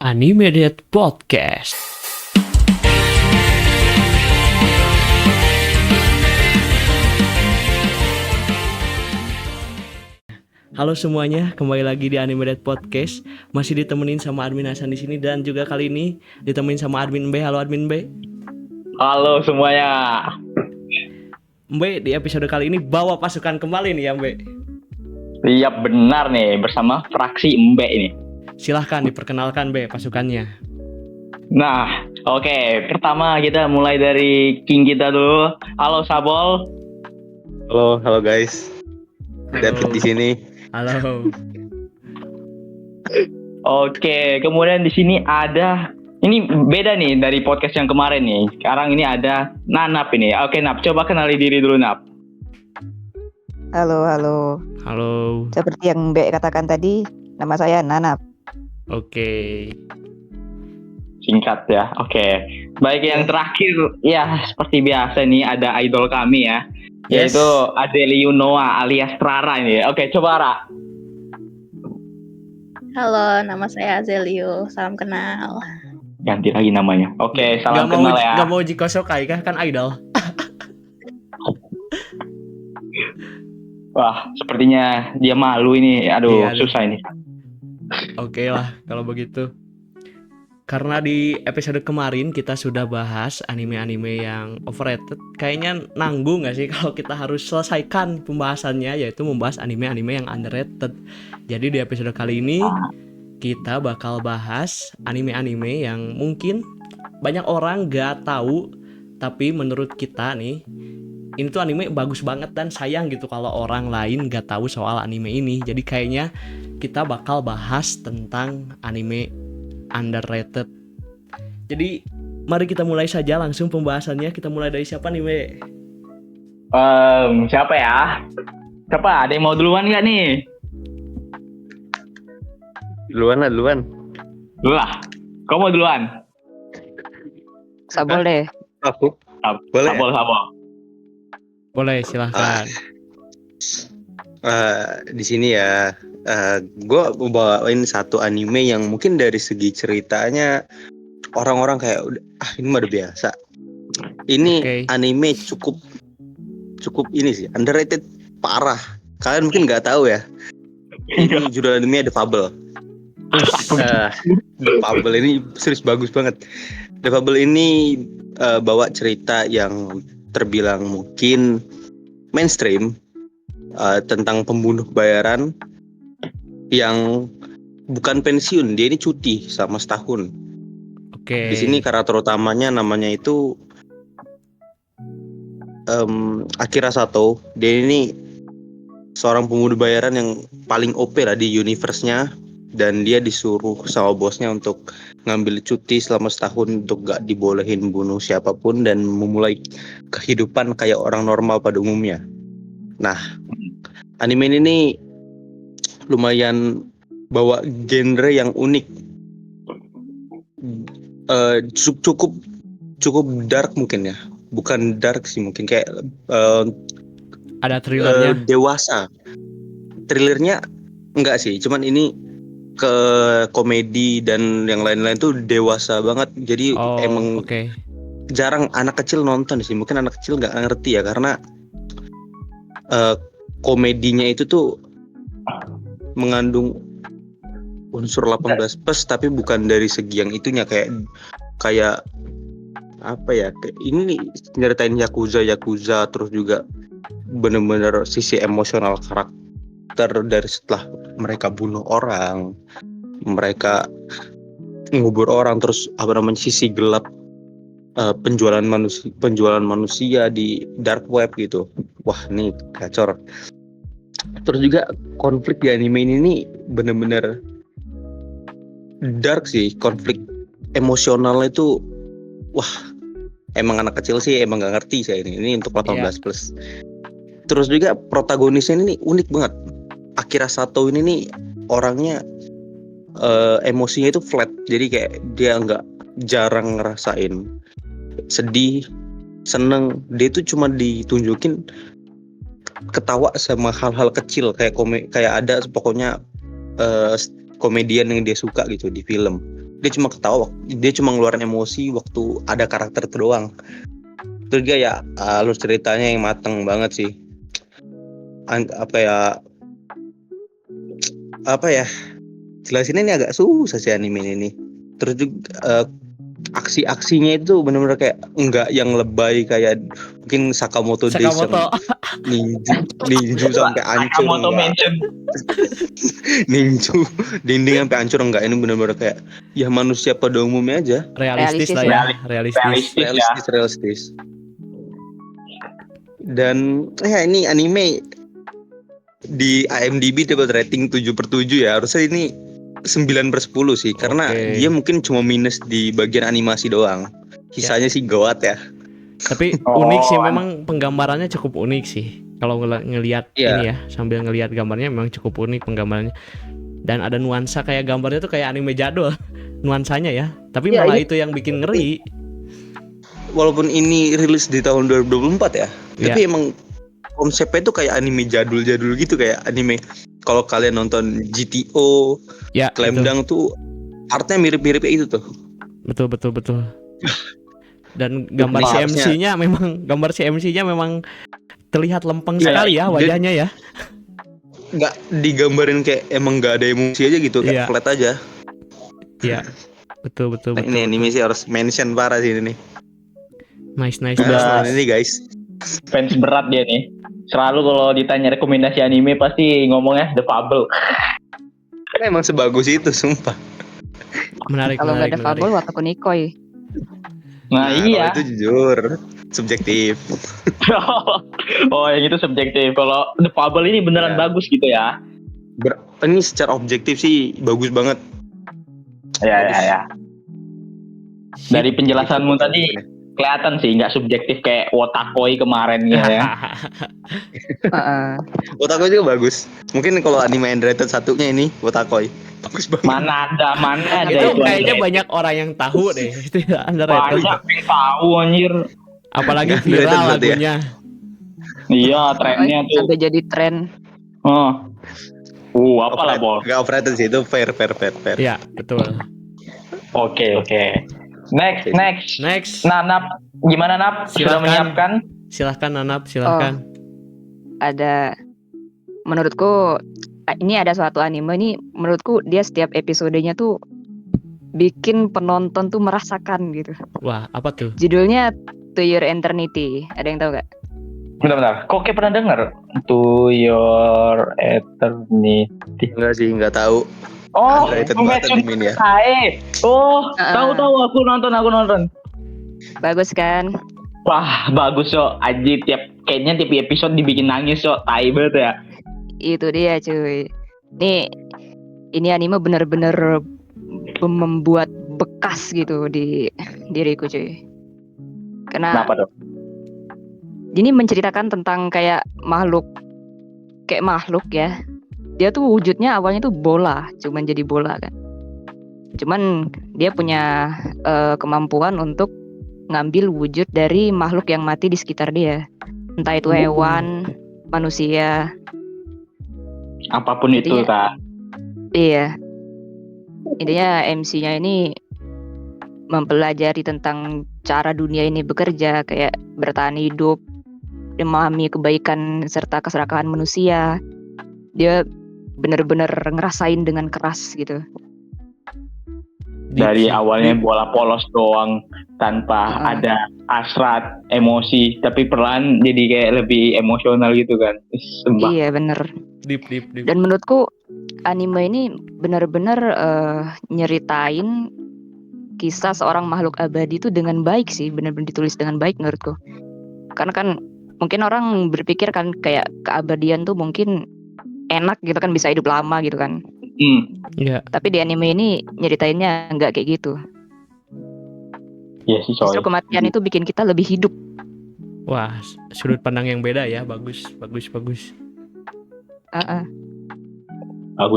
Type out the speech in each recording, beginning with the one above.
Animated Podcast. Halo semuanya, kembali lagi di Animated Podcast. Masih ditemenin sama Admin Hasan di sini dan juga kali ini ditemenin sama Admin B. Halo Admin B. Halo semuanya. Mbe, di episode kali ini bawa pasukan kembali nih ya Mbe. Iya benar nih, bersama fraksi Mbe ini. Silahkan diperkenalkan Mbe pasukannya. Nah, oke. Pertama kita mulai dari King kita dulu. Halo Sabol. Halo guys. David di sini. Halo. Oke, kemudian di sini ada, ini beda nih dari podcast yang kemarin nih. Sekarang ini ada Nanap ini. Oke Nap, coba kenali diri dulu Nap. Halo. Halo. Seperti yang Mbak katakan tadi, nama saya Nanap. Oke. Singkat ya. Oke. Baik, yang terakhir ya seperti biasa nih ada idol kami ya. Yes. Yaitu Azelio Noah alias Rara ini. Oke, coba Ra. Halo, nama saya Azelio. Salam kenal. Ganti lagi namanya. Oke, salam Gak kenal ya. Gak mau Jiko Sokai kan idol. Wah, sepertinya dia malu ini. Aduh, Iya, susah ini. Oke lah kalau begitu. Karena di episode kemarin kita sudah bahas anime-anime yang overrated, kayaknya nanggung gak sih kalau kita harus selesaikan pembahasannya, yaitu membahas anime-anime yang underrated. Jadi di episode kali ini kita bakal bahas anime-anime yang mungkin banyak orang gak tahu, tapi menurut kita nih ini tuh anime bagus banget dan sayang gitu kalau orang lain gak tahu soal anime ini. Jadi kayaknya kita bakal bahas tentang anime underrated. Jadi mari kita mulai saja langsung pembahasannya. Kita mulai dari siapa nih, We? Siapa ya? Siapa? Ada yang mau duluan nggak nih? Duluan. Dulu lah. Kau mau duluan? Sabol deh. Aku. Boleh. Sabol. Boleh, silahkan. Di sini ya. Gue bawain satu anime yang mungkin dari segi ceritanya orang-orang kayak ini mah udah biasa. Ini anime cukup ini sih underrated parah. Kalian mungkin nggak tahu ya. Ini judul anime The Fable. The Fable ini serius bagus banget. The Fable ini bawa cerita yang terbilang mungkin mainstream tentang pembunuh bayaran yang bukan pensiun, dia ini cuti selama setahun. Oke. Di sini karakter utamanya namanya itu Akira Sato. Dia ini seorang pembunuh bayaran yang paling OP lah di universe-nya, dan dia disuruh sama bosnya untuk ngambil cuti selama setahun untuk gak dibolehin bunuh siapapun dan memulai kehidupan kayak orang normal pada umumnya. Nah, anime ini nih lumayan bawa genre yang unik, cukup dark mungkin ya, bukan dark sih, mungkin kayak Ada thrillernya. Dewasa. Thrillernya enggak sih, cuman ini ke komedi dan yang lain-lain tuh dewasa banget. Jadi emang jarang anak kecil nonton sih, mungkin anak kecil nggak ngerti ya, karena komedinya itu tuh mengandung unsur 18 plus, tapi bukan dari segi yang itunya, kayak apa ya, kayak ini nyeritain yakuza, terus juga bener-bener sisi emosional karakter dari setelah mereka bunuh orang, mereka ngubur orang, terus sisi gelap penjualan manusia di dark web gitu. Wah, ini gacor. Terus juga konflik di anime ini nih bener-bener dark sih, konflik emosionalnya itu wah, emang anak kecil sih emang gak ngerti saya ini untuk 18 plus. Terus juga protagonisnya ini unik banget. Akira Sato ini nih orangnya emosinya itu flat, jadi kayak dia nggak jarang ngerasain sedih, seneng. Dia itu cuma ditunjukin ketawa sama hal-hal kecil, kayak ada pokoknya komedian yang dia suka gitu di film. dia cuma ketawa, dia cuma ngeluarin emosi waktu ada karakter itu doang. Terus dia ya alur ceritanya yang mateng banget sih. Apa ya jelasinnya ini agak susah sih anime ini. Terus juga aksi-aksinya itu benar-benar kayak enggak yang lebay kayak mungkin Sakamoto Days yang Sakamoto. ninju sampai hancur Sakamoto enggak. mention. Ninju dinding sampai hancur enggak, ini benar-benar kayak ya manusia pada umumnya aja, Realistis Realistis lah ya, realistis. realistis. Dan ya ini anime di IMDb dapat rating 7/7 ya. Harusnya ini 9/10 sih, karena Oke. dia mungkin cuma minus di bagian animasi doang. Sisanya sih gawat ya. Tapi Oh. unik sih, memang penggambarannya cukup unik sih. Kalau ngelihat Iya. ini ya, sambil ngelihat gambarnya memang cukup unik penggambarannya. Dan ada nuansa kayak gambarnya tuh kayak anime jadul nuansanya ya. Tapi Iya, malah iya. itu yang bikin ngeri. Walaupun ini rilis di tahun 2024 ya, Iya. tapi emang konsepnya itu kayak anime jadul-jadul gitu, kayak anime kalau kalian nonton GTO, Ya, Slam itu. Dunk tuh artnya mirip-mirip kayak itu tuh. Betul. Dan gambar Ini harusnya- CMC-nya memang terlihat lempeng Iya, sekali ya wajahnya ya. Nggak digambarin kayak emang nggak ada emosi aja gitu, Iya. kayak flat aja. Iya. Betul. Nah, ini anime sih harus mention parah sih ini nih. Nice. Udah. Nah, ini guys. Fans berat dia nih. Selalu kalau ditanya rekomendasi anime pasti ngomongnya The Fable. Kan emang sebagus itu sumpah. Menarik. Kalau nggak ada Fable, Wataku Nikoi. Nah, iya. kalau itu jujur subjektif. Oh, yang itu subjektif. Kalau The Fable ini beneran Ya. bagus gitu ya. Ini secara objektif sih bagus banget. Ya. Dari penjelasanmu tadi kelihatan sih nggak subjektif kayak Wotakoi kemarin gitu ya. Heeh. Wotakoi juga bagus. Mungkin kalau anime underrated satunya ini Wotakoi. Bagus banget. Mana ada Itu kayaknya anime. banyak orang yang tahu deh. Itu underrated. Banyak yang tahu anjir. Apalagi Nggak viral underrated berarti ya? lagunya. Iya, trennya tuh. Sampai jadi tren. Oh. Apalah bol. Gak overrated sih, itu fair. Iya, betul. Oke. Next. Next. Nap, gimana Nap? Sudah Silakan. menyiapkan? Silahkan Nanap, silahkan. Ada, menurutku ini ada suatu anime ini, menurutku dia setiap episodenya tuh bikin penonton tuh merasakan gitu. Wah, apa tuh? Judulnya To Your Eternity. Ada yang tahu gak? Bentar. Kok kayak pernah denger? To Your Eternity. Enggak sih, enggak tahu. Oh, Underrated banget Fumetsu anime ini ya. Sae. Oh, tahu aku nonton. Bagus kan? Wah, bagus so. Aji kayaknya tiap episode dibikin nangis so. Tai banget ya. Itu dia cuy. Ini anime bener-bener membuat bekas gitu di diriku cuy. Karena Kenapa tuh? ini menceritakan tentang kayak makhluk ya. Dia tuh wujudnya awalnya tuh bola, cuman jadi bola kan. Cuman dia punya kemampuan untuk ngambil wujud dari makhluk yang mati di sekitar dia. Entah itu hewan, manusia. Apapun itu, Intinya- Kak. Iya. Intinya MC-nya ini mempelajari tentang cara dunia ini bekerja, kayak bertahan hidup, memahami kebaikan serta keserakahan manusia. Dia bener-bener ngerasain dengan keras gitu. Dari awalnya bola polos doang tanpa ada hasrat, emosi, tapi perlahan jadi kayak lebih emosional gitu kan. Sembah. Iya bener. Deep. Dan menurutku anime ini benar-benar nyeritain kisah seorang makhluk abadi itu dengan baik sih, benar-benar ditulis dengan baik menurutku. Karena kan mungkin orang berpikir kan kayak keabadian tuh mungkin enak gitu kan, bisa hidup lama gitu kan. Iya. Tapi di anime ini nyeritainnya nggak kayak gitu. Iya sih coy. Justru kematian itu bikin kita lebih hidup. Wah, sudut pandang yang beda ya. Bagus. Bagus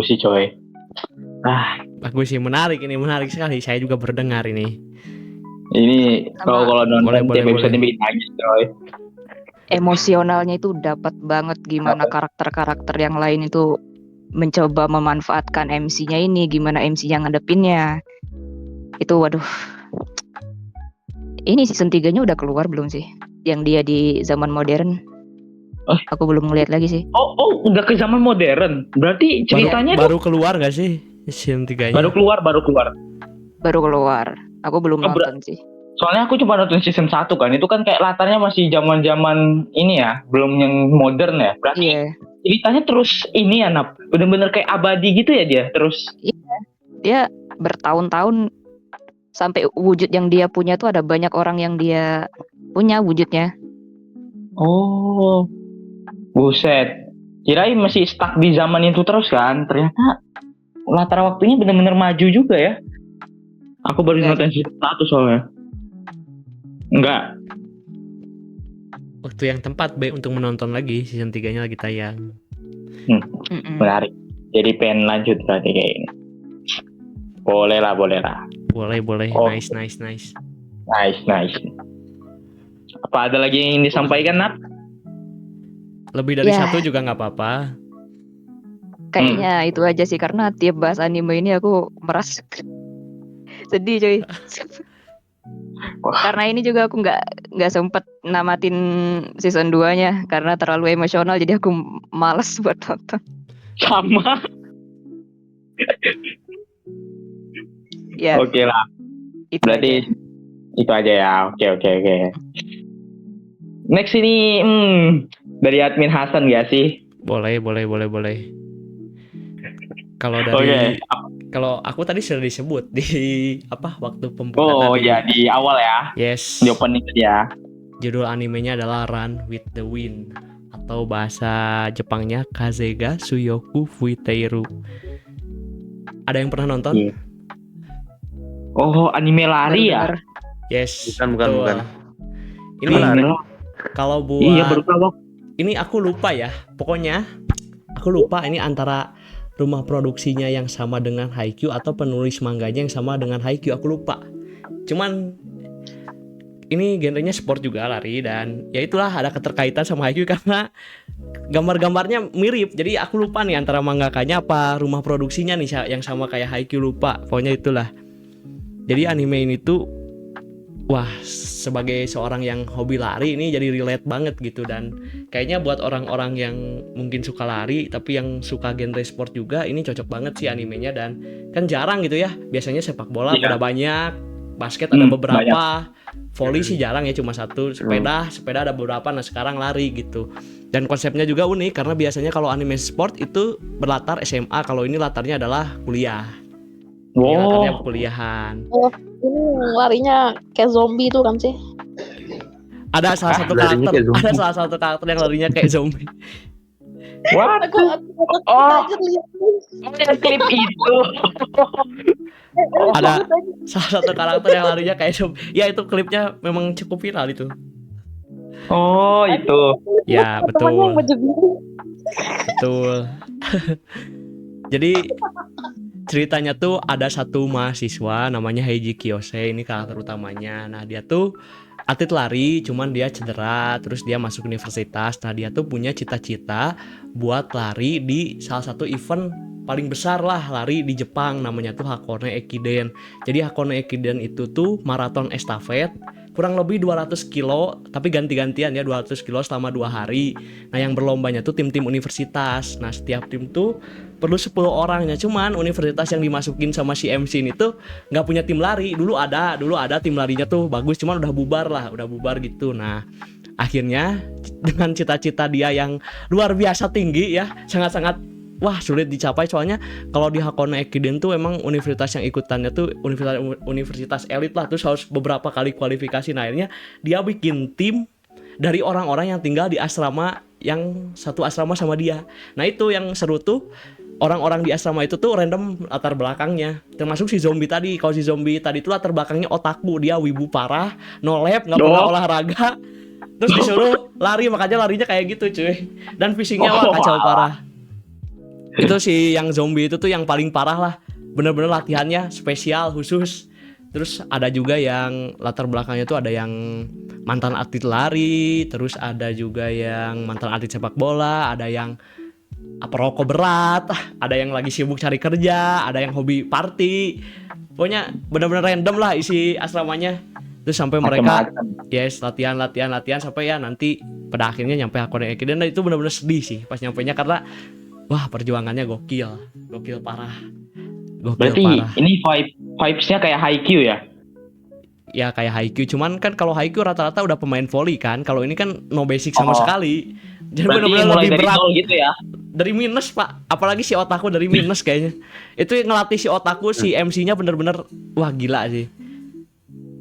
sih coy. Bagus sih, menarik sekali. Saya juga berdengar ini. Ini kalau nonton Boleh, tiap episode boleh. bikin nangis coy. Emosionalnya itu dapat banget, gimana karakter-karakter yang lain itu mencoba memanfaatkan MC-nya ini, gimana MC yang ngadepinnya. Itu waduh. Ini season 3-nya udah keluar belum sih? Yang dia di zaman modern. Aku belum ngeliat lagi sih. Oh, udah ke zaman modern. Berarti ceritanya baru keluar gak sih season 3-nya? baru keluar. Baru keluar. Aku belum Oh, nonton sih. Soalnya aku cuma nonton season 1 kan. Itu kan kayak latarnya masih zaman-zaman ini ya, belum yang modern ya. Berarti Iya. ceritanya terus ini ya, Nap. Bener-bener kayak abadi gitu ya dia. Terus Dia bertahun-tahun sampai wujud yang dia punya tuh ada banyak orang yang dia punya wujudnya. oh, buset. Kirain masih stuck di zaman itu terus kan. Ternyata latar waktunya bener-bener maju juga ya. Aku baru Enggak. nonton season 1 soalnya. Enggak. Waktu yang tepat untuk menonton lagi season 3-nya lagi tayang. Mm-mm. Menarik. Jadi pengen lanjut berarti kayak ini. Boleh lah. Boleh. Oh. Nice. Nice. Apa ada lagi yang ingin disampaikan, Nat? Lebih dari Ya. satu juga nggak apa-apa. Kayaknya itu aja sih karena tiap bahas anime ini aku merasa sedih coy. Wah. Karena ini juga aku nggak sempet namatin season 2-nya karena terlalu emosional jadi aku malas buat nonton. Sama. Ya, Oke lah. itu Berarti aja. itu aja ya. Oke. Next ini dari admin Hasan gak sih? Boleh. Kalau Oke. dari kalau aku tadi sudah disebut di waktu pembuka Oh tadi. ya, di awal ya. Yes. Di opening ya. Judul animenya adalah Run with the Wind atau bahasa Jepangnya Kazega Suyoku Fuiteiru. Ada yang pernah nonton? Iya. Oh, anime lari ya? Baru denger. Yes. Bukan. betul. Ini Lari. kalau buat Iya, baru tahu. ini aku lupa ya. Pokoknya aku lupa ini antara rumah produksinya yang sama dengan Haikyuu atau penulis manganya yang sama dengan Haikyuu, aku lupa. Cuman ini genrenya sport juga, lari, dan ya itulah ada keterkaitan sama Haikyuu karena gambar-gambarnya mirip. Jadi aku lupa nih antara mangakanya apa rumah produksinya nih yang sama kayak Haikyuu, lupa. Pokoknya itulah. Jadi anime ini tuh wah, sebagai seorang yang hobi lari ini jadi relate banget gitu, dan kayaknya buat orang-orang yang mungkin suka lari tapi yang suka genre sport juga ini cocok banget sih animenya. Dan kan jarang gitu ya, biasanya sepak bola Iya. udah banyak, basket ada beberapa, banyak. volley sih jarang ya, cuma satu, sepeda ada beberapa, nah sekarang lari gitu. Dan konsepnya juga unik karena biasanya kalau anime sport itu berlatar SMA, kalau ini latarnya adalah kuliah. Ini latarnya Wow. perkuliahan. Ini larinya kayak zombie itu kan sih? Ada salah satu larinya karakter, kayak zombie. ada salah satu karakter yang larinya kayak zombie. What? Aku Oh. aja lihat. Yang klip itu. Ada salah satu karakter yang larinya kayak zombie. Ya itu klipnya memang cukup viral itu. Oh, itu. Ya Temannya yang betul, baju biru. betul. Jadi ceritanya tuh ada satu mahasiswa namanya Heiji Kiyose, ini karakter utamanya. Nah dia tuh atlet lari, cuman dia cedera, terus dia masuk universitas. Nah dia tuh punya cita-cita buat lari di salah satu event paling besar lah, lari di Jepang, namanya tuh Hakone Ekiden. Jadi Hakone Ekiden itu tuh maraton estafet, kurang lebih 200 kilo, tapi ganti-gantian ya, 200 kilo selama 2 hari. Nah yang berlombanya tuh tim-tim universitas. Nah setiap tim tuh perlu 10 orangnya. Cuman universitas yang dimasukin sama si MC ini tuh nggak punya tim lari. Dulu ada tim larinya tuh bagus, cuman udah bubar gitu. Nah akhirnya dengan cita-cita dia yang luar biasa tinggi ya, sangat-sangat sulit dicapai. Soalnya kalau di Hakone Ekiden tuh emang universitas yang ikutannya tuh universitas elit lah, terus harus beberapa kali kualifikasi. Nah akhirnya dia bikin tim dari orang-orang yang tinggal di asrama yang satu asrama sama dia. Nah itu yang seru tuh, orang-orang di asrama itu tuh random latar belakangnya, termasuk si zombie tadi. Kalau si zombie tadi tuh latar belakangnya otaku, dia wibu parah, no lab, nggak pernah olahraga, terus disuruh lari, makanya larinya kayak gitu cuy. Dan fishingnya kacau parah. Itu si yang zombie itu tuh yang paling parah lah, bener-bener latihannya spesial khusus. Terus ada juga yang latar belakangnya tuh ada yang mantan atlet lari, terus ada juga yang mantan atlet sepak bola, ada yang perokok berat, ada yang lagi sibuk cari kerja, ada yang hobi party. Pokoknya benar-benar random lah isi asramanya. Terus sampai mereka Macam-macam. latihan sampai ya nanti pada akhirnya nyampe Hakone Eki. Dan itu benar-benar sedih sih pas nyampenya karena wah perjuangannya gokil parah. Berarti ini vibes-nya kayak Haikyuu ya? Ya kayak Haikyuu, cuman kan kalau Haikyuu rata-rata udah pemain volley kan. Kalau ini kan no basic sama sekali. Jadi Berarti benar-benar mulai lebih dari berat. nol gitu ya? Dari minus pak, apalagi si Otaku dari minus kayaknya. Itu yang ngelatih si Otaku, si MC-nya bener-bener wah gila sih.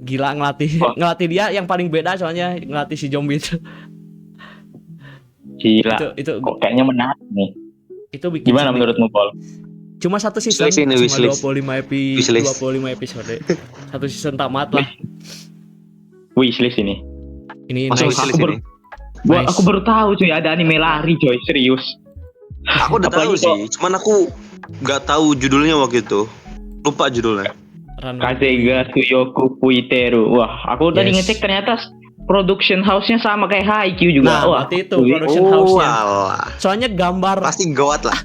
Gila ngelatih dia yang paling beda soalnya ngelatih si zombie itu. Gila. Itu Kok kayaknya menarik nih. itu bikin Gimana sedih. menurutmu, Paul? Cuma satu season Wishlist ini, cuma wishlist. 25 episode. Satu season tamat lah. Wishlist ini. Ini Masuk nice. wishlist ini. Nice. Aku baru tahu cuy ada anime lari coy, serius. Aku udah tahu Apalagi sih, cuman aku nggak tahu judulnya waktu itu. Lupa judulnya. Kazega Tsuyoku Fuiteru. Wah, aku tadi Yes. ngecek ternyata production house-nya sama kayak Haikyuu juga. Nah, Wah, berarti itu production house-nya. Walah. Soalnya gambar Pasti gawat lah.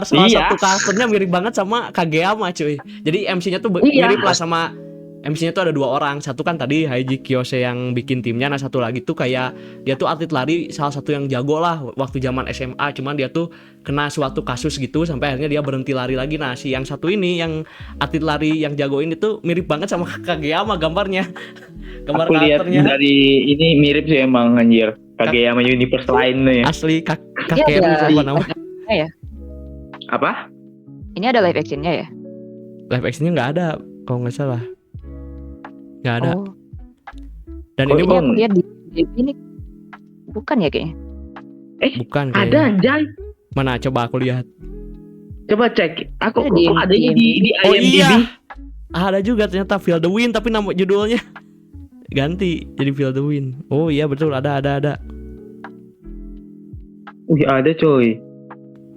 salah Iya. satu karakternya mirip banget sama Kageyama cuy. Jadi MC-nya tuh Iya. mirip lah sama MC-nya tuh ada 2 orang. Satu kan tadi Haiji Kiyose yang bikin timnya. Nah satu lagi tuh kayak dia tuh atlet lari salah satu yang jago lah waktu zaman SMA. Cuman dia tuh kena suatu kasus gitu sampai akhirnya dia berhenti lari lagi. Nah si yang satu ini yang atlet lari yang jago ini tuh mirip banget sama Kageyama gambarnya. Gambar aku lihat karakternya dari ini mirip sih emang anjir. Kageyama universe lain nih. asli Iya, Kakeru ada. apa nama? Apa? Ini ada live actionnya ya? Live action-nya nggak ada kalau nggak salah. Nggak ada. Oh, Dan Oh, ini ini aku lihat di ini bukan ya kayaknya. bukan Ada kayaknya. anjay. Mana coba aku lihat. Coba cek. Aku Ada di kok adanya di Oh IMDb. iya. Ada juga ternyata Feel the Wind tapi nama judulnya ganti jadi Feel the Wind. Oh iya betul ada. Wih, ada coy.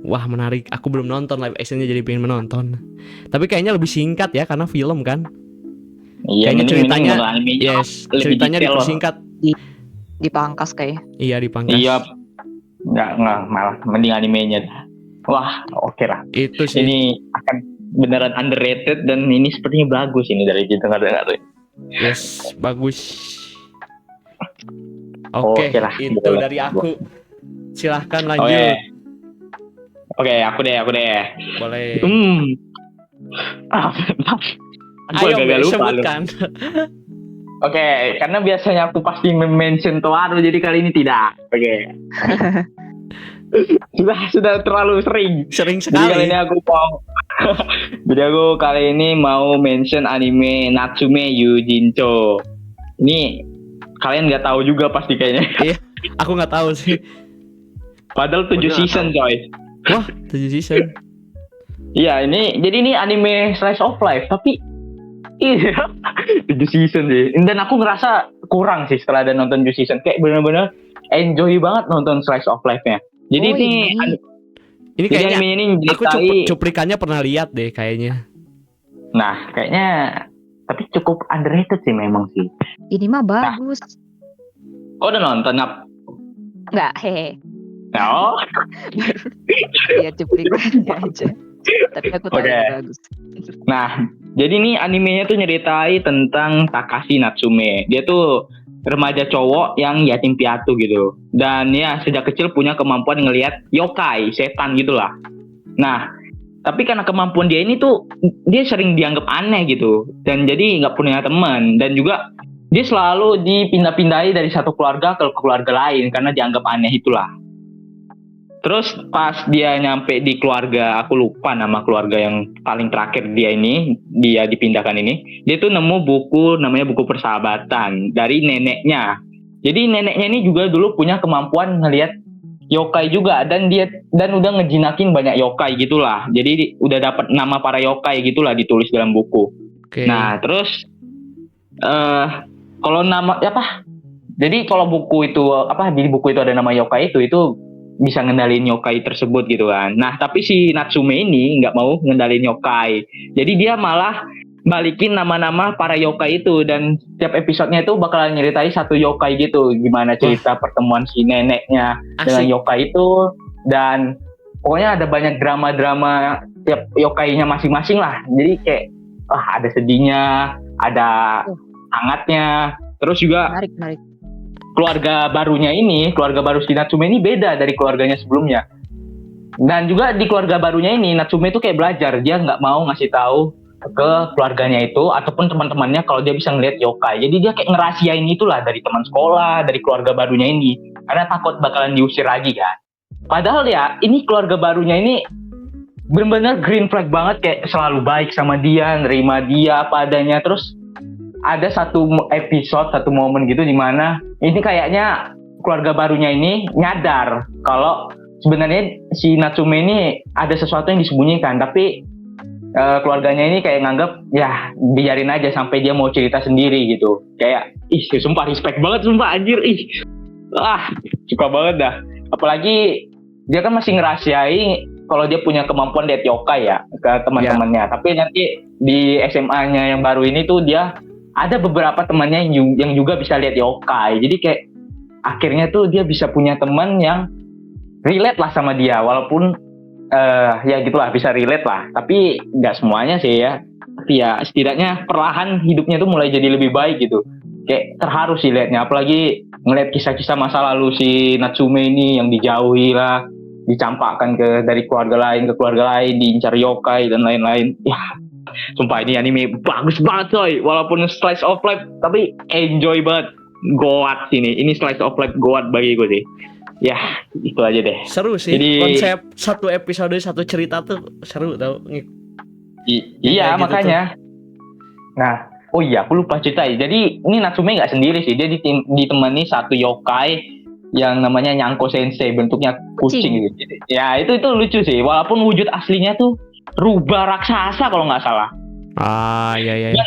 Wah menarik. Aku belum nonton live actionnya jadi pengen menonton. Tapi kayaknya lebih singkat ya karena film kan. Iya, Kayaknya ceritanya- nonton animenya. Yes. lebih Ceritanya detail loh. dipersingkat. Dipangkas kayak. Iya dipangkas. Iya. Nggak, malah mending animenya. Wah, oke lah. Itu sih. Ini akan beneran underrated dan ini sepertinya bagus ini dari dengar-dengar. Yes bagus. Oke Oke lah, itu boleh. dari aku. Silahkan Oke. lanjut. Oke, aku deh. Boleh. Bentar. Aku Ayo agak Be, lupa loh. sebutkan. Oke, karena biasanya aku pasti mention Toaru jadi kali ini tidak. Oke. sudah terlalu sering. Sering Jadi kali sekali. ini aku mau Jadi aku kali ini mau mention anime Natsume Yujincho. Ini kalian nggak tahu juga pasti kayaknya. Aku nggak tahu sih. Padahal 7 Udah, season coy. Wah 7 season. Iya, jadi ini anime slice of life tapi iya 7 season sih. Dan aku ngerasa kurang sih setelah ada nonton 7 season. Kayak bener-bener enjoy banget nonton slice of life-nya. Jadi Oh, ini ini. Ini jadi kayaknya anime ini aku menceritai. cuplikannya pernah lihat deh kayaknya. Nah, kayaknya tapi cukup underrated sih memang sih. Ini mah bagus. Oh, udah nonton Nap? Enggak, hehe. Oh, Ya cuplikannya aja. Tapi aku tahu Oke. ini bagus. nah, jadi nih animenya tuh nyeritai tentang Takashi Natsume. Dia tuh remaja cowok yang yatim piatu gitu. Dan ya sejak kecil punya kemampuan ngelihat yokai, setan gitulah. Nah, tapi karena kemampuan dia ini tuh dia sering dianggap aneh gitu. Dan jadi nggak punya teman. Dan juga dia selalu dipindah-pindahi dari satu keluarga ke keluarga lain karena dianggap aneh itulah. Terus pas dia nyampe di keluarga, aku lupa nama keluarga yang paling terakhir dia dipindahkan ini. Dia tuh nemu buku, namanya buku persahabatan dari neneknya. Jadi neneknya ini juga dulu punya kemampuan ngelihat yokai juga dan udah ngejinakin banyak yokai gitulah. Jadi udah dapat nama para yokai gitulah ditulis dalam buku. Oke. Nah, terus kalau nama apa? Jadi kalau buku itu di buku itu ada nama yokai itu bisa ngendalin yokai tersebut gitu kan. Nah, tapi si Natsume ini nggak mau ngendalin yokai. Jadi dia malah balikin nama-nama para yokai itu dan setiap episodenya itu bakalan nyeritai satu yokai gitu. Gimana cerita pertemuan si neneknya dengan Asik. yokai itu dan pokoknya ada banyak drama-drama tiap yokainya masing-masing lah. Jadi kayak ada sedihnya, ada hangatnya. Terus juga Menarik. keluarga baru si Natsume ini beda dari keluarganya sebelumnya. Dan juga di keluarga barunya ini Natsume itu kayak belajar, dia nggak mau ngasih tahu ke keluarganya itu ataupun teman-temannya kalau dia bisa ngeliat yokai. Jadi dia kayak ngerahasiain itulah dari teman sekolah, dari keluarga barunya ini, karena takut bakalan diusir lagi kan. Padahal ya ini keluarga barunya ini benar-benar green flag banget, kayak selalu baik sama dia, nerima dia apa adanya. Terus ada satu episode, satu momen gitu di mana ini kayaknya keluarga barunya ini nyadar kalau sebenarnya si Natsume ini ada sesuatu yang disembunyikan, tapi keluarganya ini kayak nganggap ya biarin aja sampai dia mau cerita sendiri gitu. Kayak sumpah respect banget sumpah anjir, suka banget dah. Apalagi dia kan masih ngerahasiain kalau dia punya kemampuan lihat yokai ya ke teman-temannya. Tapi nanti di SMA-nya yang baru ini tuh dia ada beberapa temannya yang juga bisa lihat yokai. Jadi kayak akhirnya tuh dia bisa punya teman yang relate lah sama dia, walaupun ya gitulah, bisa relate lah, tapi nggak semuanya sih ya. Tapi ya setidaknya perlahan hidupnya tuh mulai jadi lebih baik gitu. Kayak terharu sih liatnya, apalagi ngeliat kisah-kisah masa lalu si Natsume ini yang dijauhi lah, dicampakkan dari keluarga lain ke keluarga lain, diincar yokai dan lain-lain. Ya sumpah ini anime bagus banget coy, walaupun slice of life tapi enjoy banget. Goat sini, ini slice of life goat bagi gue sih. Ya, itu aja deh. Seru sih. Jadi, konsep satu episode satu cerita tuh seru tau. Iya, gitu makanya. Nah, oh iya, aku lupa cerita. Jadi ini Natsume nggak sendiri sih. Dia ditemani satu yokai yang namanya Nyanko Sensei, bentuknya kucing gitu. Ya, itu lucu sih. Walaupun wujud aslinya tuh rubah raksasa kalau nggak salah. Iya.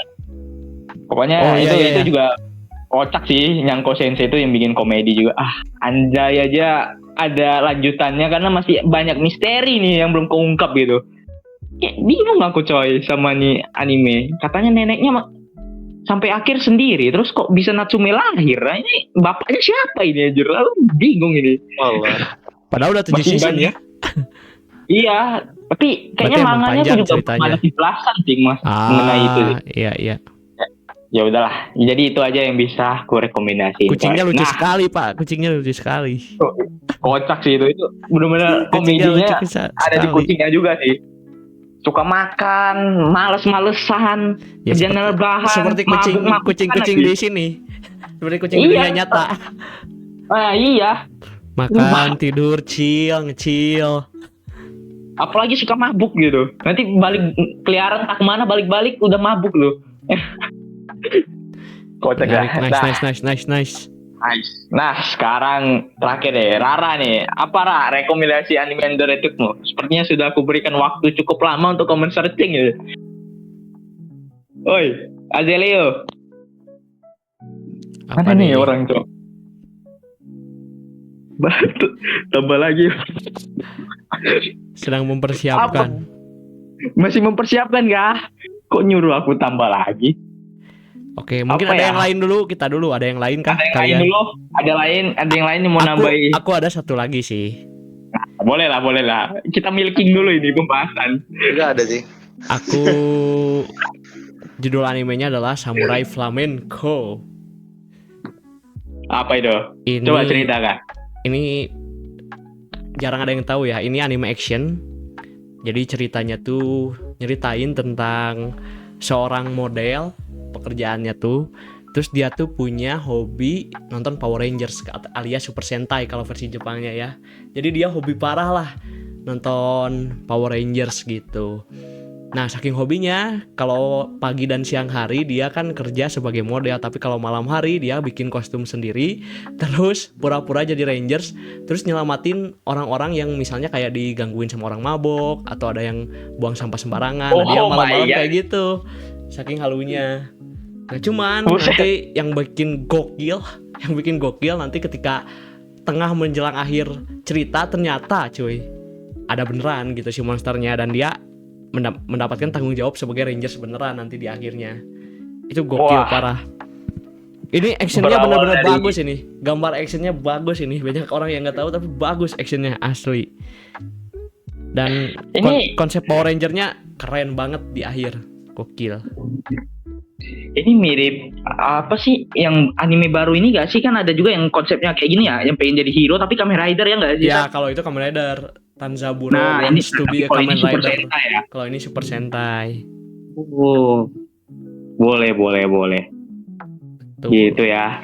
Pokoknya itu juga kocak sih. Nyanko Sensei itu yang bikin komedi juga. Anjay aja ada lanjutannya karena masih banyak misteri nih yang belum keungkap gitu. Bingung aku coy sama nih anime. Katanya neneknya sampai akhir sendiri, terus kok bisa Natsume lahir? Nah, ini bapaknya siapa ini aja? Lalu bingung ini. Allah. Padahal udah 7 season ya. Iya, tapi kayaknya Berarti emang manganya panjang tuh juga ceritanya. ada dijelasan sih mas mengenai itu. Iya. Ya udahlah, jadi itu aja yang bisa aku rekomendasiin. Kucingnya coy. lucu Nah, sekali pak, kucingnya lucu sekali. kocak sih itu benar-benar Kucingnya komedinya lucu ada di kucingnya juga sih. Suka makan, males-malesan, Ya, kerjaan rebahan, seperti kucing di sini. Seperti kucing di dunia nyata. Iya. Makan, tidur, ngecil. Apalagi suka mabuk gitu. Nanti balik keliaran tak kemana, balik-balik udah mabuk loh. Kocak ya. Nice. Nah, sekarang terakhir deh, Rara nih. Apa rekomendasi anime underratedmu? Sepertinya sudah aku berikan waktu cukup lama untuk comment searching gitu. Oi, Azelio. Apa Mana nih nih? orang cok? Batu, tambah lagi. Sedang mempersiapkan. Masih mempersiapkan kah? Kok nyuruh aku tambah lagi? Oke, mungkin Apa ada ya? yang lain dulu. Kita dulu, ada yang lain kah? Ada yang lain Kalian? dulu? Ada yang lain yang mau nambahin? Aku ada satu lagi sih. Boleh lah. Kita milking dulu ini pembahasan. Enggak ada sih. Aku judul animenya adalah Samurai Flamenco. Apa itu? Ini Coba ceritakan. Ini jarang ada yang tahu ya. Ini anime action. Jadi ceritanya tuh nyeritain tentang seorang model, pekerjaannya tuh. Terus dia tuh punya hobi nonton Power Rangers alias Super Sentai kalau versi Jepangnya ya. Jadi dia hobi parah lah nonton Power Rangers gitu. Nah, saking hobinya, kalau pagi dan siang hari dia kan kerja sebagai model, tapi kalau malam hari dia bikin kostum sendiri, terus pura-pura jadi Rangers, terus nyelamatin orang-orang yang misalnya kayak digangguin sama orang mabok, atau ada yang buang sampah sembarangan. Nah, dia malam-malam kayak gitu, saking halunya. Nah, cuman nanti yang bikin gokil nanti ketika tengah menjelang akhir cerita ternyata cuy, ada beneran gitu si monsternya, dan dia mendapatkan tanggung jawab sebagai Rangers beneran nanti di akhirnya. Itu gokil parah. Ini actionnya benar-benar bagus ini. Gambar actionnya bagus ini. Banyak orang yang nggak tahu tapi bagus actionnya asli. Dan konsep Power Ranger-nya keren banget di akhir. Gokil. Ini mirip apa sih yang anime baru ini gak sih? Kan ada juga yang konsepnya kayak gini ya, yang pengen jadi hero tapi Kamen Rider ya gak sih? Ya kalau itu Kamen Rider Tanzaburo Nah, ini wants to be a kalau ini Kamen Super Rider. Sentai ya. Kalau ini Super Sentai. Oh. Boleh. Tuh. Gitu ya.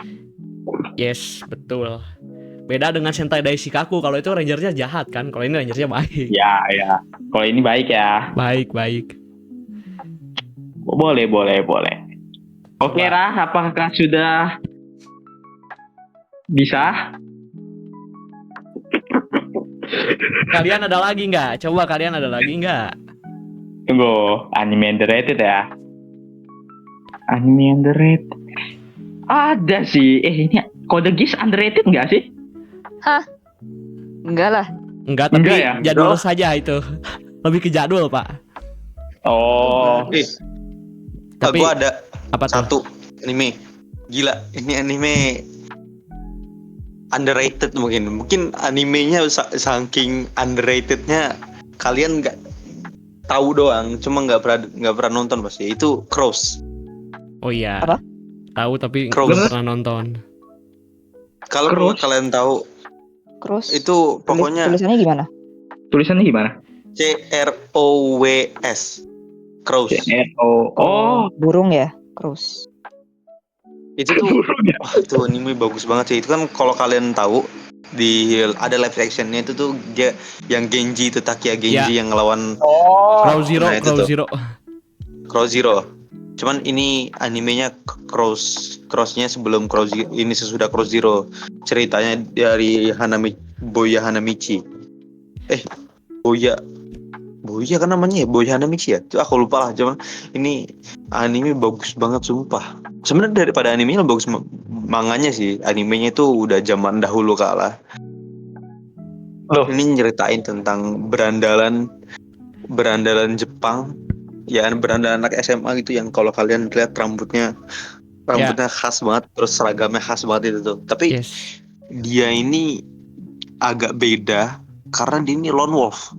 Yes, betul. Beda dengan Sentai Daishikaku, kalau itu rangernya jahat kan, kalau ini rangernya baik. Ya. Kalau ini baik ya. Baik. Boleh. Oke, Rah, apakah sudah bisa? Kalian ada lagi nggak? Coba kalian ada lagi nggak? Tunggu, anime underrated ya. Anime underrated. Ada sih. Ini Code Geass underrated nggak sih? Enggak lah. Enggak, tapi Enggak ya? jadul Enggak. saja itu. Lebih ke jadul, Pak. Oh, Tapi Gua ada apa tuh? satu anime. Gila, ini anime underrated mungkin animenya saking underratednya kalian nggak tahu doang, cuma nggak pernah nonton pasti. Itu Cross. Oh iya. Apa? Tahu tapi Cross. belum pernah nonton. Kalau Cross? kalian tahu Terus itu pokoknya tulisannya gimana? tulisannya gimana? CROWS. Cross. Oh, Burung ya, Cruz. Itu tuh wah, itu anime bagus banget sih. Itu kan kalau kalian tahu ada live actionnya itu tuh dia yang Genji itu Takia Genji yang ngelawan Crow Zero, nah itu Crow tuh. Zero. Crow Zero. Cuman ini animenya Crossnya sebelum ini sesudah Crow Zero. Ceritanya dari Boya Hanamichi. Boya kan namanya ya, Boya Hanamichi ya. Tuh aku lupa lah, cuman ini anime bagus banget sumpah. Sebenarnya daripada animenya bagus manganya sih. Animenya itu udah zaman dahulu kala. Loh. Ini nyeritain tentang berandalan Jepang. Ya, berandalan anak SMA gitu yang kalau kalian lihat rambutnya khas banget, terus seragamnya khas banget itu tuh. Tapi Yes. dia ini agak beda karena dia ini lone wolf.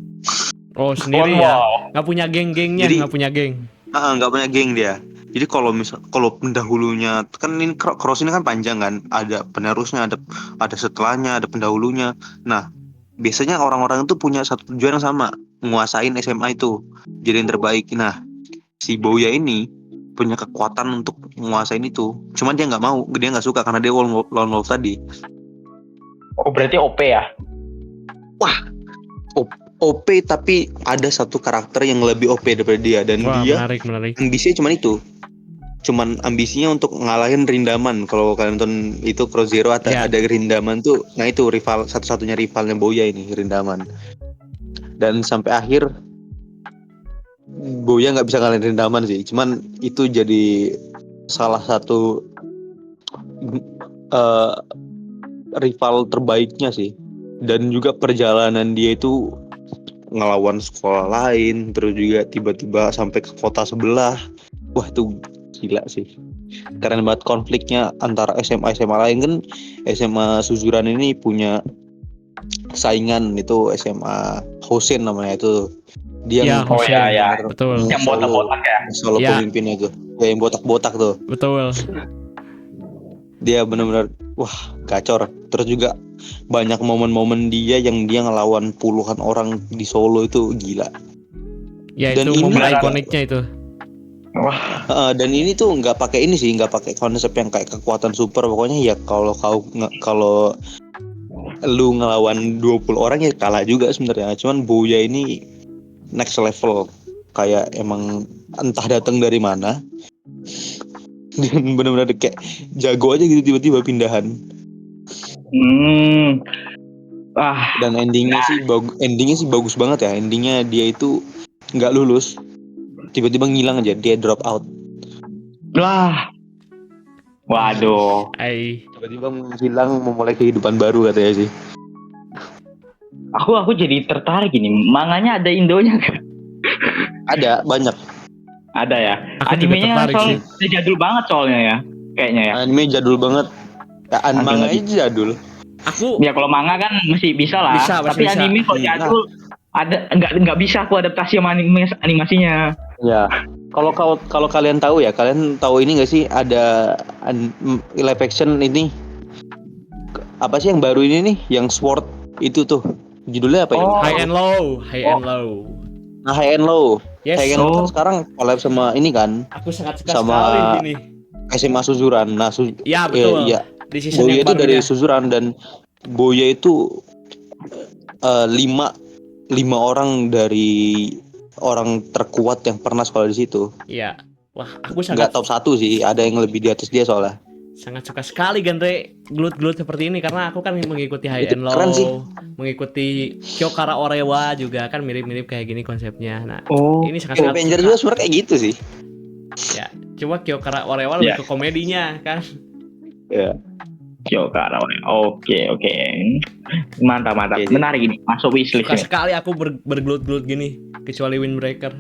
Oh, sendiri ya. Nggak punya geng-gengnya, Jadi- nggak punya geng. Nggak punya geng dia. Jadi kalau pendahulunya kan ini Cross ini kan panjang kan, ada penerusnya, ada setelahnya, ada pendahulunya. Nah, biasanya orang-orang itu punya satu tujuan yang sama, menguasain SMA itu, jadi yang terbaik. Nah, si Boya ini punya kekuatan untuk menguasain itu. Cuman dia nggak suka karena dia lone wolf tadi. Oh, berarti OP ya? OP tapi ada satu karakter yang lebih OP daripada dia dan Wah, dia menarik. ambisinya cuman itu. Cuman ambisinya untuk ngalahin Rindaman. Kalau kalian nonton itu Crow Zero ada Rindaman tuh. Nah itu satu-satunya rivalnya Boya ini, Rindaman. Dan sampai akhir Boya nggak bisa ngalahin Rindaman sih. Cuman itu jadi salah satu rival terbaiknya sih. Dan juga perjalanan dia itu ngelawan sekolah lain, terus juga tiba-tiba sampai ke kota sebelah. Wah itu gila sih, keren banget konfliknya antara SMA lain kan. SMA Suzuran ini punya saingan itu SMA Hosen namanya itu. Dia Ya, Hosen. ya. Betul. Yang botak-botak ya? solo Ya. pemimpinnya itu ya, yang botak-botak tuh. Betul. Dia benar-benar wah gacor. Terus juga banyak momen-momen dia ngelawan puluhan orang di Solo itu gila. Ya Dan itu ini momen ada- ikoniknya itu. Dan ini tuh nggak pakai konsep yang kayak kekuatan super. Pokoknya ya kalau lu ngelawan 20 orang ya kalah juga sebenarnya. Cuman Boya ini next level, kayak emang entah datang dari mana. Dan benar-benar kayak jago aja gitu tiba-tiba pindahan. Dan endingnya sih bagus banget ya. Endingnya dia itu nggak lulus, tiba-tiba ngilang aja, dia drop out. Lah. Waduh. Tiba-tiba menghilang, memulai kehidupan baru katanya sih. Aku jadi tertarik ini. Manganya ada Indonya kan? Ada banyak. Ada ya. Aku juga Animenya tertarik sih. soalnya jadul banget soalnya ya. Kayaknya ya. Anime jadul banget. Manga aja jadul. Aku Ya kalau manga kan masih bisa lah. Bisa, Tapi bisa. anime kalau jadul ada nggak bisa aku adaptasi sama animasinya. Ya. Kalau kalian tahu ya, kalian tahu ini nggak sih ada live action ini apa sih yang baru ini nih, yang Sword itu tuh judulnya apa ya? Oh. High and low, high and low. Nah, High and Low. Yes. High and Low kan Oh. sekarang collab sama ini kan, Aku sangat suka sama sekali ini. SMA Suzuran. Nah, Ya betul. iya, Di season Boya yang itu dari barunya. Suzuran dan Boya itu lima orang dari orang terkuat yang pernah sekolah di situ. Iya. Wah, aku Nggak sangat top 1 sih, ada yang lebih di atas dia soalnya. sangat suka sekali genre glut-glut seperti ini karena aku kan mengikuti High Itu and keren sih. Low, mengikuti Kyokara Orewa juga kan mirip-mirip kayak gini konsepnya. Nah, Oh. ini sangat-sangat Avenger suka. juga sebenarnya kayak gitu sih. Ya, coba Kyokara Orewa lebih Ya. ke komedinya kan. Ya. Kyokara. Oke. Mantap. Oke, Menarik ini. Masuk wishlist Suka ini. sekali aku bergelut-gelut gini, kecuali Windbreaker.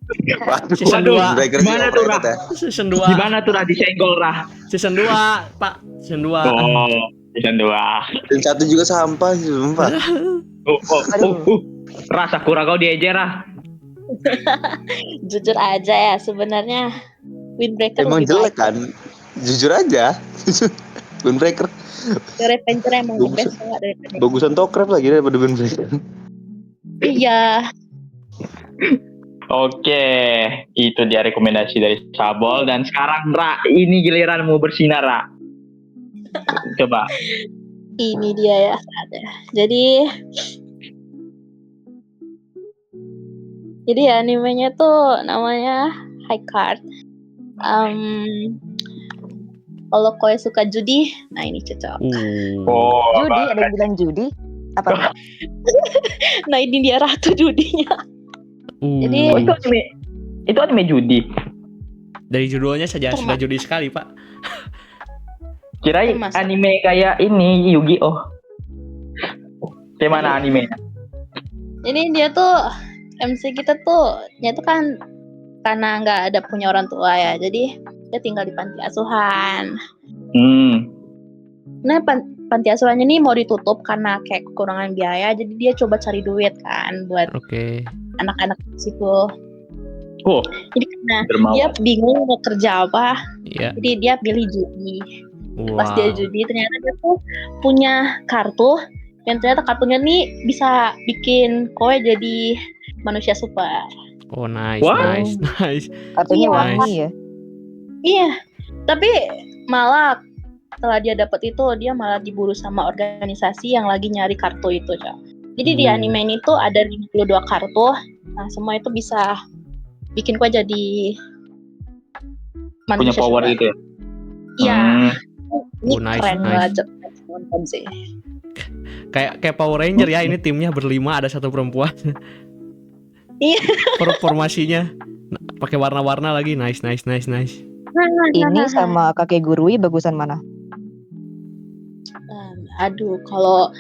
Waduh, Season Waduh, 2. Breaker sih gimana tuh, overrated ya. Season 2. Gimana tuh Rah disenggol Rah? Season 2, Pak. Season 2. Oh, season 2. Dan satu juga sampah sih, sumpah. Rah, Sakura kau diejer Rah. Jujur aja ya, sebenarnya Windbreaker Emang lebih jelek kan? Jujur aja. Windbreaker baik. Revenger emang the Bagus. best banget dari Windbreaker. bagusan Tokrap lagi daripada Windbreaker. Iya, Oke, itu dia rekomendasi dari Sabol. Dan sekarang Ra, ini giliranmu bersinar Ra. Coba. ini dia ya saatnya. Jadi ya animenya tuh namanya High Card. Kalau kau suka judi, nah ini cocok. Oh, Judi, ada yang bilang judi? Apa? Nah ini dia ratu judinya. Jadi- oh, itu anime judi. Dari judulnya saja Terma- sudah judi sekali, Pak. Kirain Termasuk. anime kayak ini Yu-Gi-Oh. Kayak mana anime? Jadi dia tuh MC kita tuh, dia tuh kan karena nggak ada punya orang tua ya, jadi dia tinggal di panti asuhan. Nah panti asuhannya ini mau ditutup karena kayak kekurangan biaya, jadi dia coba cari duit kan buat Oke. anak-anak di situ. Oh, Jadi karena dermawan. dia bingung mau kerja apa, Iya. jadi dia pilih judi. Pas Wow. dia judi ternyata dia tuh punya kartu, dan ternyata kartunya nih bisa bikin kowe jadi manusia super. Oh, nice, Wow. nice. Kartunya Iya. wangi ya. Iya, tapi malah setelah dia dapat itu, dia malah diburu sama organisasi yang lagi nyari kartu itu, Cak. Jadi di anime ini tuh ada 52 kartu. Nah, semua itu bisa bikin gua jadi Punya manusia power super. gitu ya. Iya, ini Oh, nice, keren nice. banget. Cak. Nonton sih. Kayak Power Ranger ya, ini timnya berlima, ada satu perempuan. Iya. Formasinya pakai warna-warna lagi, nice. Ini sama kakek gurui bagusan mana? Aduh, kalau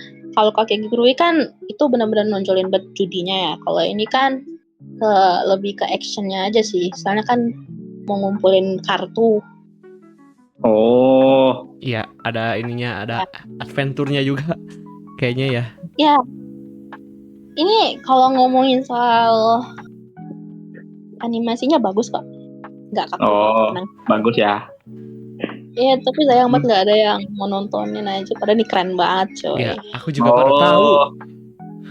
kakek gurui kan itu benar-benar nonjolin buat judinya ya. Kalau ini kan lebih ke actionnya aja sih. Soalnya kan mau ngumpulin kartu. Oh, Iya, ada ininya, ada adventure-nya juga. Kayaknya ya. Ya, ini kalau ngomongin soal animasinya bagus kok. Nggak kaku. Oh. Tenang. bagus ya. Iya, tapi sayang banget nggak ada yang mau nontonin aja. Padahal ini keren banget, coy. Iya, aku juga baru tahu.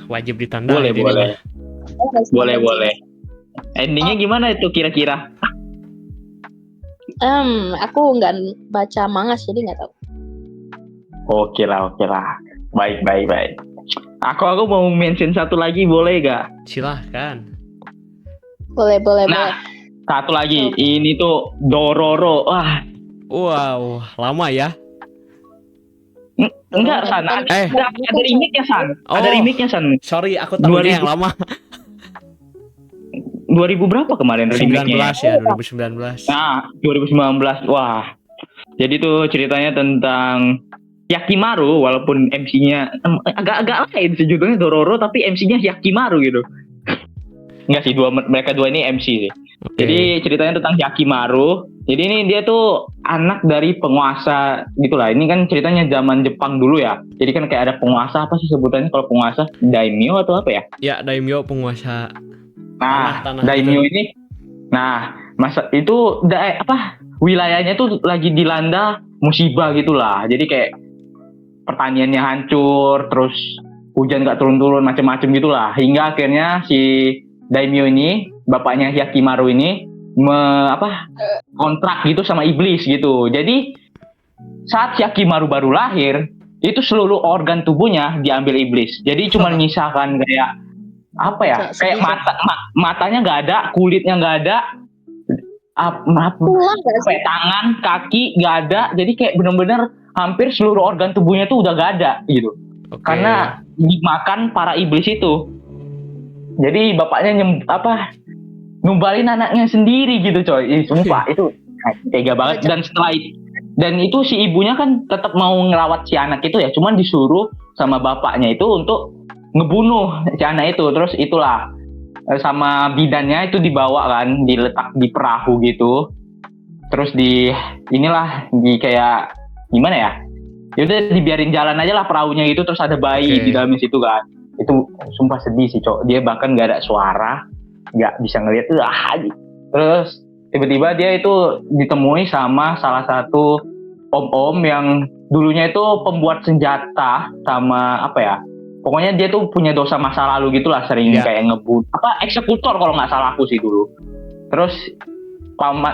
Wajib ditandai. Boleh, ini boleh. mah. Oh, nggak sih, nggak sih. Boleh. Endingnya gimana itu kira-kira? Aku nggak baca manga sih, jadi nggak tahu. Oke lah. Baik. Aku mau mention satu lagi, boleh gak? Silahkan. Boleh. Nah, satu lagi. Ini tuh Dororo. Wah, Wow, lama ya. enggak San. Ada remake-nya San. Ada Oh. remake-nya San. Sorry, aku tahunya 2000. yang lama. 2000 berapa kemarin remake-nya? 19 ya, 2019. Nah, 2019. Wah. Jadi tuh ceritanya tentang Yakimaru, walaupun MC-nya agak lain sih, judulnya Dororo tapi MC-nya Yakimaru gitu. Enggak sih, mereka dua ini MC sih. Oke. Jadi ceritanya tentang Yakimaru. Jadi ini dia tuh anak dari penguasa gitulah. Ini kan ceritanya zaman Jepang dulu ya. Jadi kan kayak ada penguasa, apa sih sebutannya kalau penguasa? Daimyo atau apa ya? Ya, daimyo penguasa. Nah, Tanah daimyo gitu. ini Nah, masa itu wilayahnya tuh lagi dilanda musibah gitulah. Jadi kayak pertaniannya hancur, terus hujan gak turun-turun, macam-macam gitulah. Hingga akhirnya si Daimyo ini, bapaknya Hyakimaru ini, kontrak gitu sama iblis gitu. Jadi saat Hyakimaru baru lahir, itu seluruh organ tubuhnya diambil iblis. Jadi cuma menyisakan kayak apa ya? Kayak matanya nggak ada, kulitnya nggak ada, kayak tangan, kaki nggak ada. Jadi kayak benar-benar hampir seluruh organ tubuhnya tuh udah nggak ada gitu. Oke. Karena dimakan para iblis itu. Jadi bapaknya numbalin anaknya sendiri gitu coy. Sumpah itu tega banget. Dan setelah itu, dan itu si ibunya kan tetap mau ngerawat si anak itu ya, cuman disuruh sama bapaknya itu untuk ngebunuh si anak itu. Terus itulah sama bidannya itu dibawa kan, diletak di perahu gitu. Terus di kayak gimana ya? Yaudah dibiarin jalan aja lah perahunya gitu, terus ada bayi di dalam situ kan. Itu sumpah sedih sih cok. Dia bahkan nggak ada suara, nggak bisa ngeliat. Terus tiba-tiba dia itu ditemui sama salah satu om-om yang dulunya itu pembuat senjata sama pokoknya dia tuh punya dosa masa lalu gitulah, sering kayak ngebunuh eksekutor kalau nggak salah aku sih dulu. Terus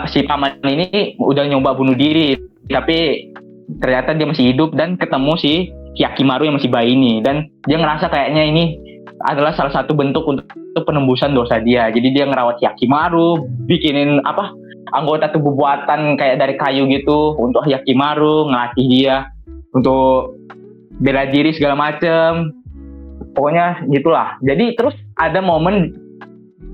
si paman ini udah nyoba bunuh diri, tapi ternyata dia masih hidup dan ketemu si Hyakimaru yang masih bayi ini, dan dia ngerasa kayaknya ini adalah salah satu bentuk untuk penembusan dosa dia. Jadi dia ngerawat Hyakimaru, bikinin anggota tubuh buatan kayak dari kayu gitu untuk Hyakimaru, ngelatih dia untuk bela diri segala macem. Pokoknya gitulah. Jadi terus ada momen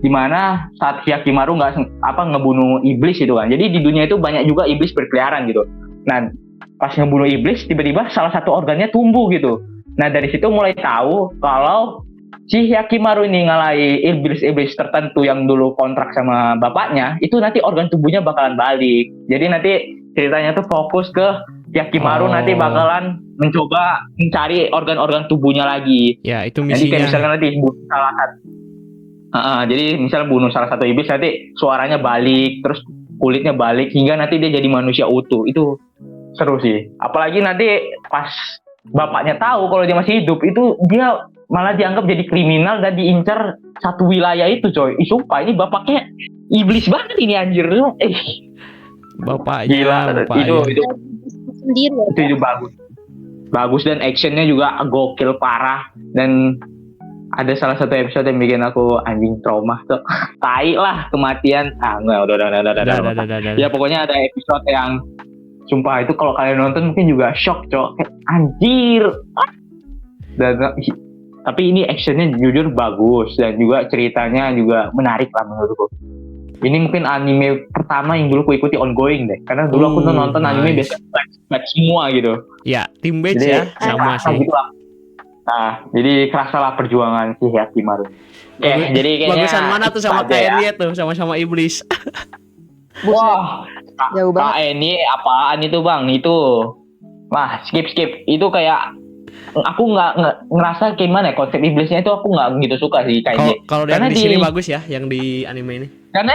dimana saat Hyakimaru ngebunuh iblis itu kan. Jadi di dunia itu banyak juga iblis berkeliaran gitu. Nah pas ngebunuh iblis, tiba-tiba salah satu organnya tumbuh gitu. Nah dari situ mulai tahu kalau si Hyakimaru ini ngalahin iblis-iblis tertentu yang dulu kontrak sama bapaknya, itu nanti organ tubuhnya bakalan balik. Jadi nanti ceritanya tuh fokus ke Hyakimaru nanti bakalan mencoba mencari organ-organ tubuhnya lagi. Ya, itu misinya. Jadi kayak misalnya nanti jadi misalnya bunuh salah satu iblis, nanti suaranya balik, terus kulitnya balik, hingga nanti dia jadi manusia utuh. Itu seru sih. Apalagi nanti pas bapaknya tahu kalau dia masih hidup, itu dia malah dianggap jadi kriminal dan diincar satu wilayah itu coy. Sumpah ini bapaknya iblis banget ini anjir. Bapaknya gila. Itu bagus dan actionnya juga gokil parah. Dan ada salah satu episode yang bikin aku anjing trauma tuh. Tai lah kematian. Udah. Ya pokoknya ada episode yang sumpah itu kalau kalian nonton mungkin juga shock cok, anjir. Tapi ini actionnya jujur bagus dan juga ceritanya juga menarik lah menurutku. Ini mungkin anime pertama yang dulu aku ikuti ongoing deh, karena dulu aku tuh nonton anime biasa batch semua gitu. Ya tim batch ya sama sih. Gitu lah. Nah jadi kerasa lah perjuangan si Hyakimaru. Jadi kayaknya bagusan mana tuh sama Kak Enia tuh sama-sama iblis. Wah, jauh banget. Ini apaan itu bang? Itu, wah skip. Itu kayak aku nggak ngerasa gimana konsep iblisnya itu aku nggak gitu suka sih kayaknya. Kalau di sini bagus ya, yang di anime ini. Karena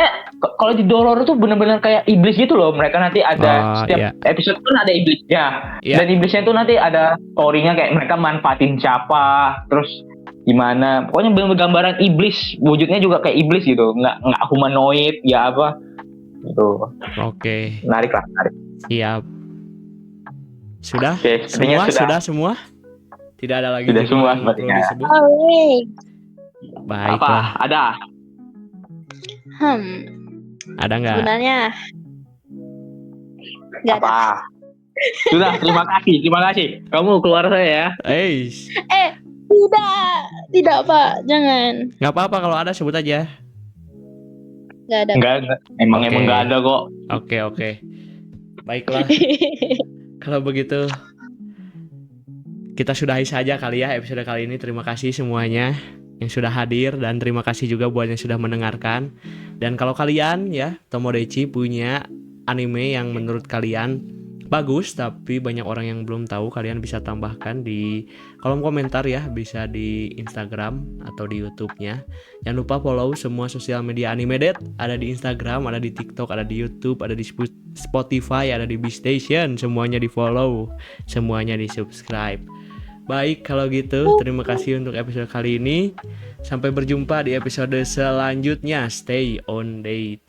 kalau di Dororo tuh benar-benar kayak iblis gitu loh. Mereka nanti ada setiap episode pun ada iblisnya. Dan iblisnya tuh nanti ada story-nya kayak mereka manfaatin siapa, terus gimana. Pokoknya benar-benar gambaran iblis, wujudnya juga kayak iblis gitu, nggak humanoid ya apa. Gitu. Oke. Menarik. Siap. Sudah? Oke, Semua? Tidak ada lagi. Sudah semua sepertinya. Baiklah. Apa? Ada? Ada nggak? Sebenarnya nggak ada. Apa? Sudah, terima kasih. Kamu keluar saya ya. Tidak Pak, jangan. Nggak apa-apa kalau ada sebut aja. Nggak ada. Enggak. Emang nggak ada kok. Oke. Baiklah. Kalau begitu kita sudahi saja kali ya episode kali ini. Terima kasih semuanya yang sudah hadir dan terima kasih juga buat yang sudah mendengarkan. Dan kalau kalian ya Tomodachi punya anime yang menurut kalian bagus, tapi banyak orang yang belum tahu. Kalian bisa tambahkan di kolom komentar ya, bisa di Instagram atau di YouTube-nya. Jangan lupa follow semua sosial media Animedate, ada di Instagram, ada di TikTok, ada di YouTube, ada di Spotify, ada di B-Station, semuanya di follow, semuanya di subscribe. Baik, kalau gitu terima kasih untuk episode kali ini. Sampai berjumpa di episode selanjutnya. Stay on date.